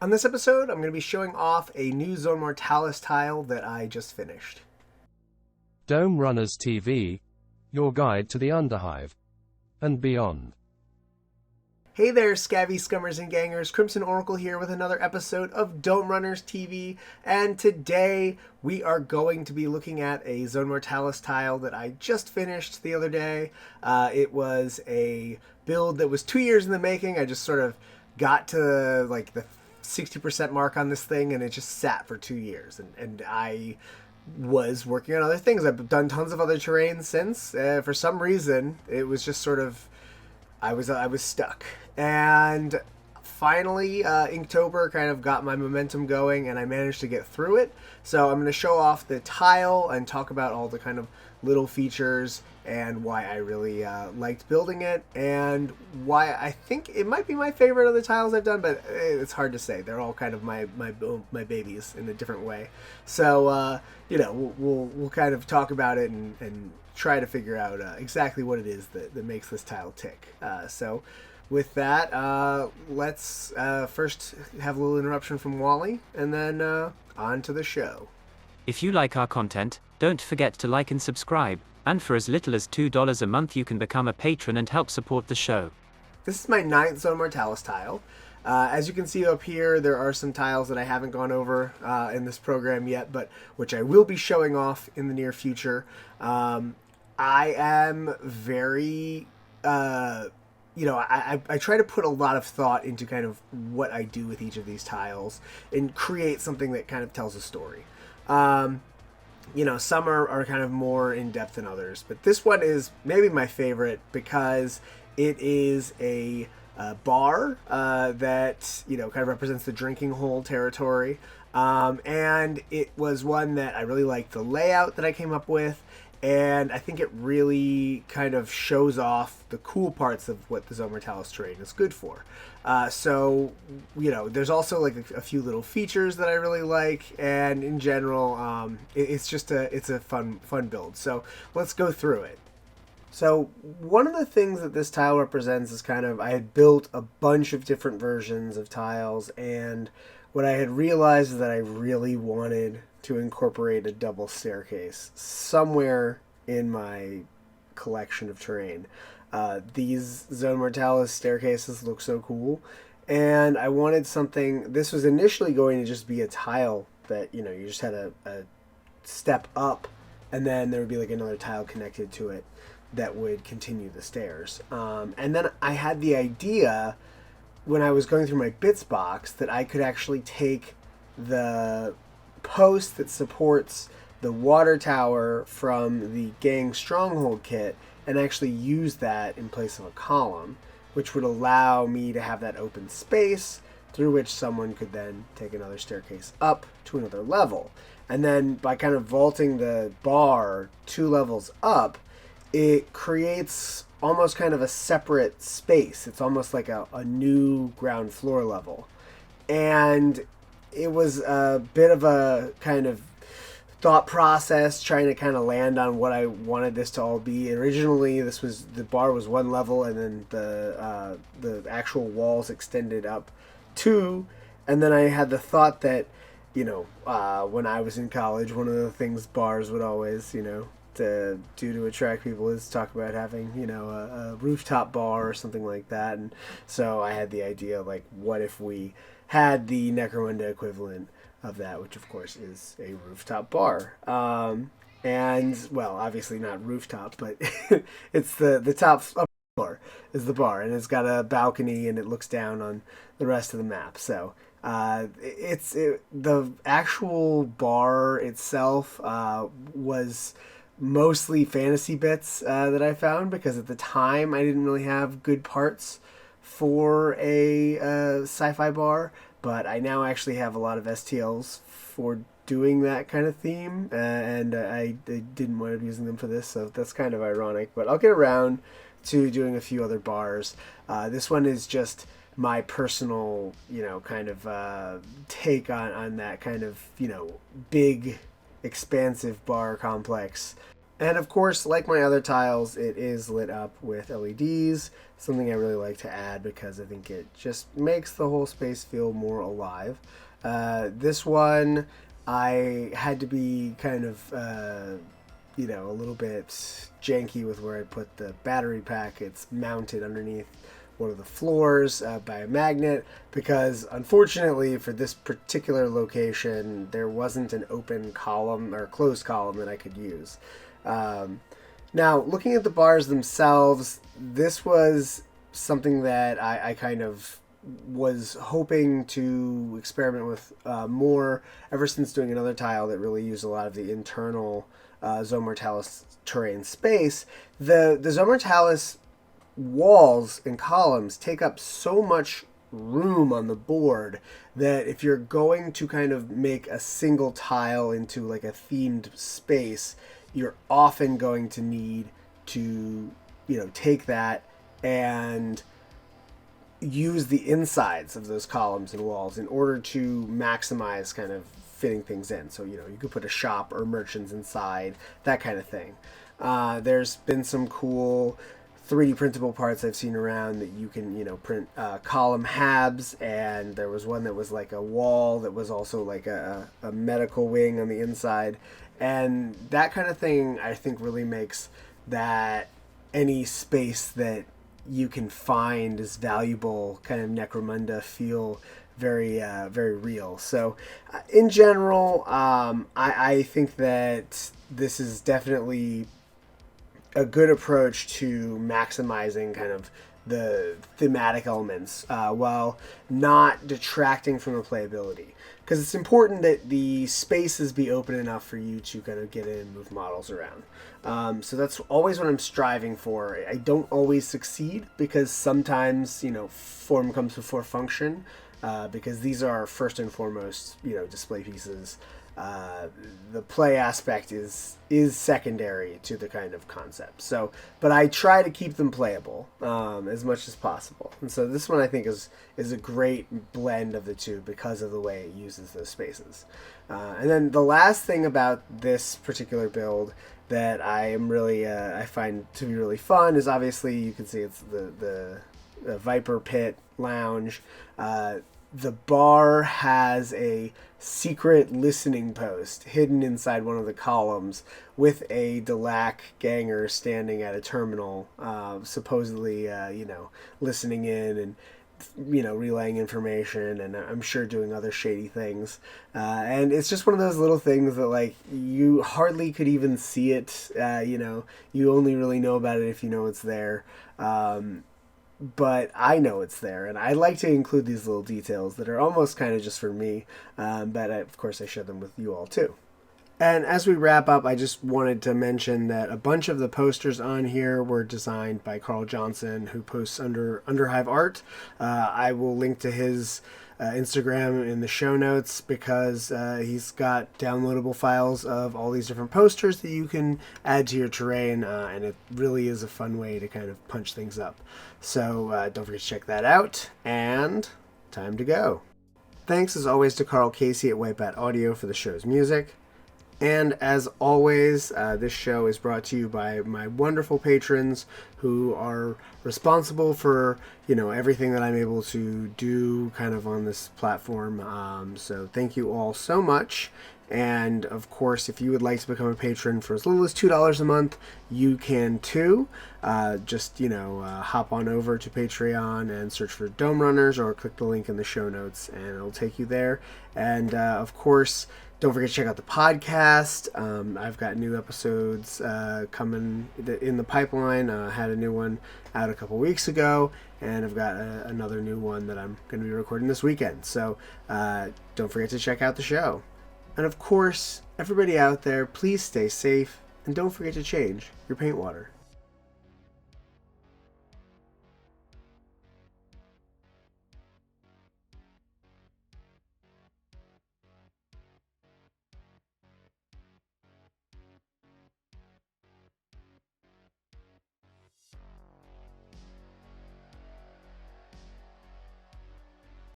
On this episode, I'm going to be showing off a new Zone Mortalis tile that I just finished. Dome Runners TV, your guide to the Underhive and beyond. Hey there, scabby scummers and gangers. Crimson Oracle here with another episode of Dome Runners TV, and today we are going to be looking at a Zone Mortalis tile that I just finished the other day. It was a build that was 2 years in the making. I just sort of got to like the 60% mark on this thing, and it just sat for 2 years, and I was working on other things. I've done tons of other terrains since. For some reason, it was just sort of I was stuck, and finally Inktober kind of got my momentum going, and I managed to get through it. So I'm going to show off the tile and talk about all the kind of little features and why I really liked building it, and why I think it might be my favorite of the tiles I've done, but it's hard to say. They're all kind of my babies in a different way. So we'll kind of talk about it and try to figure out exactly what it is that makes this tile tick. So with that, let's first have a little interruption from Wally, and then on to the show. If you like our content, don't forget to like and subscribe, and for as little as $2 a month you can become a patron and help support the show. This is my 9th Zone Mortalis tile. As you can see up here, there are some tiles that I haven't gone over in this program yet, but which I will be showing off in the near future. I am very, I try to put a lot of thought into kind of what I do with each of these tiles and create something that kind of tells a story. Some are kind of more in-depth than others, but this one is maybe my favorite because it is a bar that, kind of represents the drinking hole territory, and it was one that I really liked the layout that I came up with, and I think it really kind of shows off the cool parts of what the Zone Mortalis terrain is good for. There's also like a few little features that I really like, and in general, it's a fun build. So let's go through it. So one of the things that this tile represents is kind of, I had built a bunch of different versions of tiles, and what I had realized is that I really wanted to incorporate a double staircase somewhere in my collection of terrain. These Zone Mortalis staircases look so cool, and I wanted something. This was initially going to just be a tile that, you just had a step up, and then there would be like another tile connected to it that would continue the stairs. And then I had the idea when I was going through my bits box that I could actually take the post that supports the water tower from the gang stronghold kit and actually use that in place of a column, which would allow me to have that open space through which someone could then take another staircase up to another level. And then by kind of vaulting the bar 2 levels up, it creates almost kind of a separate space. It's almost like a new ground floor level. And it was a bit of a kind of thought process trying to kind of land on what I wanted this to all be. Originally, the bar was 1 level, and then the actual walls extended up 2. And then I had the thought that, when I was in college, one of the things bars would always, to do to attract people is talk about having, a rooftop bar or something like that. And so I had the idea, like, what if we had the Necromunda equivalent of that, which of course is a rooftop bar. And, well, obviously not rooftop, but it's the top floor is the bar, and it's got a balcony, and it looks down on the rest of the map. So the actual bar itself was mostly fantasy bits that I found, because at the time I didn't really have good parts for a sci-fi bar, but I now actually have a lot of STLs for doing that kind of theme, and I didn't wind up using them for this, so that's kind of ironic, but I'll get around to doing a few other bars. This one is just my personal, kind of take on that kind of, big, expansive bar complex And of course, like my other tiles, it is lit up with LEDs, something I really like to add because I think it just makes the whole space feel more alive. This one, I had to be kind of, a little bit janky with where I put the battery pack. It's mounted underneath one of the floors by a magnet because unfortunately for this particular location, there wasn't an open column or closed column that I could use. Now, looking at the bars themselves, this was something that I kind of was hoping to experiment with more ever since doing another tile that really used a lot of the internal Zone Mortalis terrain space. The Zone Mortalis walls and columns take up so much room on the board that if you're going to kind of make a single tile into like a themed space, you're often going to need to, take that and use the insides of those columns and walls in order to maximize kind of fitting things in. So, you could put a shop or merchants inside, that kind of thing. There's been some cool 3D printable parts I've seen around that you can, print column halves, and there was one that was like a wall that was also like a medical wing on the inside. And that kind of thing, I think, really makes that any space that you can find as valuable kind of Necromunda feel very, very real. So, in general, I think that this is definitely a good approach to maximizing kind of the thematic elements while not detracting from the playability. Because it's important that the spaces be open enough for you to kind of get in and move models around. So that's always what I'm striving for. I don't always succeed because sometimes, form comes before function because these are first and foremost, display pieces. The play aspect is secondary to the kind of concept. So, but I try to keep them playable as much as possible. And so this one I think is a great blend of the two because of the way it uses those spaces. And then the last thing about this particular build that I am really I find to be really fun is obviously you can see it's the Viper Pit Lounge. The bar has a secret listening post hidden inside one of the columns with a Delac ganger standing at a terminal, supposedly, listening in and, relaying information and I'm sure doing other shady things. And it's just one of those little things that, like, you hardly could even see it. You only really know about it if you know it's there. But I know it's there, and I like to include these little details that are almost kind of just for me, but of course I share them with you all too. And as we wrap up, I just wanted to mention that a bunch of the posters on here were designed by Carl Johnson, who posts under Underhive Art. I will link to his Instagram in the show notes because he's got downloadable files of all these different posters that you can add to your terrain, and it really is a fun way to kind of punch things up. So don't forget to check that out, and time to go. Thanks as always to Carl Casey at Whitebat Audio for the show's music. And as always, this show is brought to you by my wonderful patrons who are responsible for, everything that I'm able to do kind of on this platform. So thank you all so much. And of course, if you would like to become a patron for as little as $2 a month, you can too. Just hop on over to Patreon and search for Dome Runners or click the link in the show notes and it'll take you there. And of course, don't forget to check out the podcast. I've got new episodes coming in the pipeline. I had a new one out a couple weeks ago, and I've got another new one that I'm going to be recording this weekend. So don't forget to check out the show. And of course, everybody out there, please stay safe, and don't forget to change your paint water.